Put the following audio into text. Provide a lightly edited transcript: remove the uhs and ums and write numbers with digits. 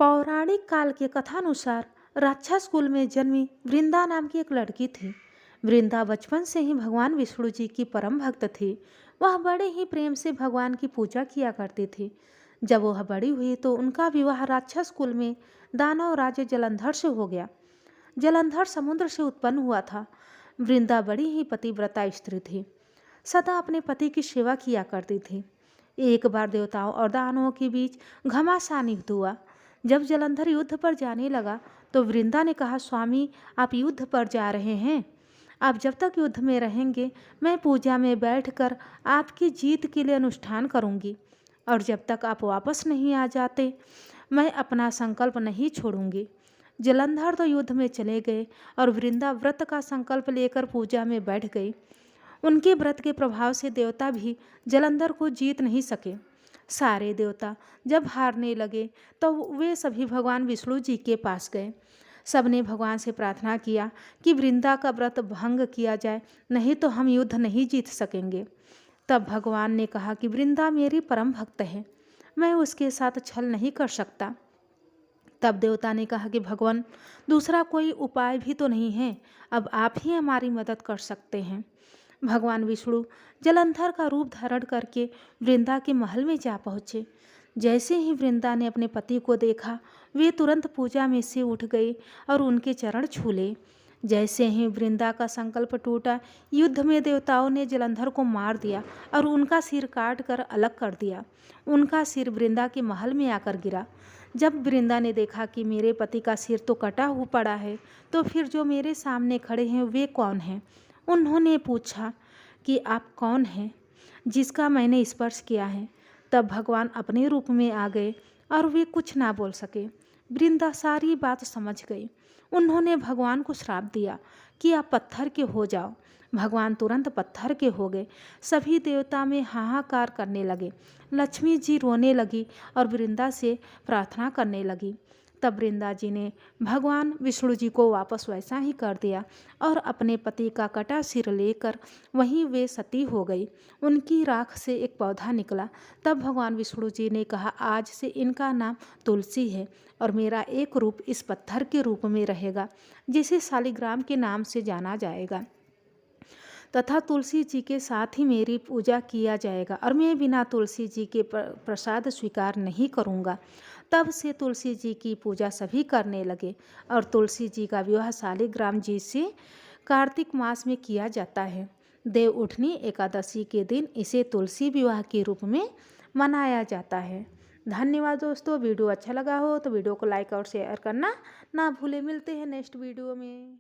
पौराणिक काल के कथानुसार राक्षस कुल में जन्मी वृंदा नाम की एक लड़की थी। वृंदा बचपन से ही भगवान विष्णु जी की परम भक्त थी। वह बड़े ही प्रेम से भगवान की पूजा किया करती थी। जब वह बड़ी हुई तो उनका विवाह राक्षस कुल में दानव राजा जलंधर से हो गया। जलंधर समुद्र से उत्पन्न हुआ था। वृंदा बड़ी ही पतिव्रता स्त्री थी, सदा अपने पति की सेवा किया करती थी। एक बार देवताओं और दानवों के बीच घमासान युद्ध हुआ। जब जलंधर युद्ध पर जाने लगा तो वृंदा ने कहा, स्वामी आप युद्ध पर जा रहे हैं, आप जब तक युद्ध में रहेंगे मैं पूजा में बैठकर आपकी जीत के लिए अनुष्ठान करूंगी, और जब तक आप वापस नहीं आ जाते मैं अपना संकल्प नहीं छोड़ूंगी। जलंधर तो युद्ध में चले गए और वृंदा व्रत का संकल्प लेकर पूजा में बैठ गई। उनके व्रत के प्रभाव से देवता भी जलंधर को जीत नहीं सके। सारे देवता जब हारने लगे तो वे सभी भगवान विष्णु जी के पास गए। सबने भगवान से प्रार्थना किया कि वृंदा का व्रत भंग किया जाए, नहीं तो हम युद्ध नहीं जीत सकेंगे। तब भगवान ने कहा कि वृंदा मेरी परम भक्त है, मैं उसके साथ छल नहीं कर सकता। तब देवता ने कहा कि भगवान दूसरा कोई उपाय भी तो नहीं है, अब आप ही हमारी मदद कर सकते हैं। भगवान विष्णु जलंधर का रूप धारण करके वृंदा के महल में जा पहुँचे। जैसे ही वृंदा ने अपने पति को देखा वे तुरंत पूजा में से उठ गई और उनके चरण छू ले। जैसे ही वृंदा का संकल्प टूटा, युद्ध में देवताओं ने जलंधर को मार दिया और उनका सिर काट कर अलग कर दिया। उनका सिर वृंदा के महल में आकर गिरा। जब वृंदा ने देखा कि मेरे पति का सिर तो कटा हुआ पड़ा है, तो फिर जो मेरे सामने खड़े हैं वे कौन हैं? उन्होंने पूछा कि आप कौन हैं जिसका मैंने स्पर्श किया है? तब भगवान अपने रूप में आ गए और वे कुछ ना बोल सके। वृंदा सारी बात समझ गई। उन्होंने भगवान को श्राप दिया कि आप पत्थर के हो जाओ। भगवान तुरंत पत्थर के हो गए। सभी देवता में हाहाकार करने लगे। लक्ष्मी जी रोने लगी और वृंदा से प्रार्थना करने लगी। तब वृंदा जी ने भगवान विष्णु जी को वापस वैसा ही कर दिया और अपने पति का कटा सिर लेकर वहीं वे सती हो गई। उनकी राख से एक पौधा निकला। तब भगवान विष्णु जी ने कहा, आज से इनका नाम तुलसी है और मेरा एक रूप इस पत्थर के रूप में रहेगा, जिसे शालिग्राम के नाम से जाना जाएगा, तथा तुलसी जी के साथ ही मेरी पूजा किया जाएगा और मैं बिना तुलसी जी के प्रसाद स्वीकार नहीं करूँगा। तब से तुलसी जी की पूजा सभी करने लगे और तुलसी जी का विवाह शालिग्राम जी से कार्तिक मास में किया जाता है। देव उठनी एकादशी के दिन इसे तुलसी विवाह के रूप में मनाया जाता है। धन्यवाद दोस्तों। वीडियो अच्छा लगा हो तो वीडियो को लाइक और शेयर करना ना भूलें। मिलते हैं नेक्स्ट वीडियो में।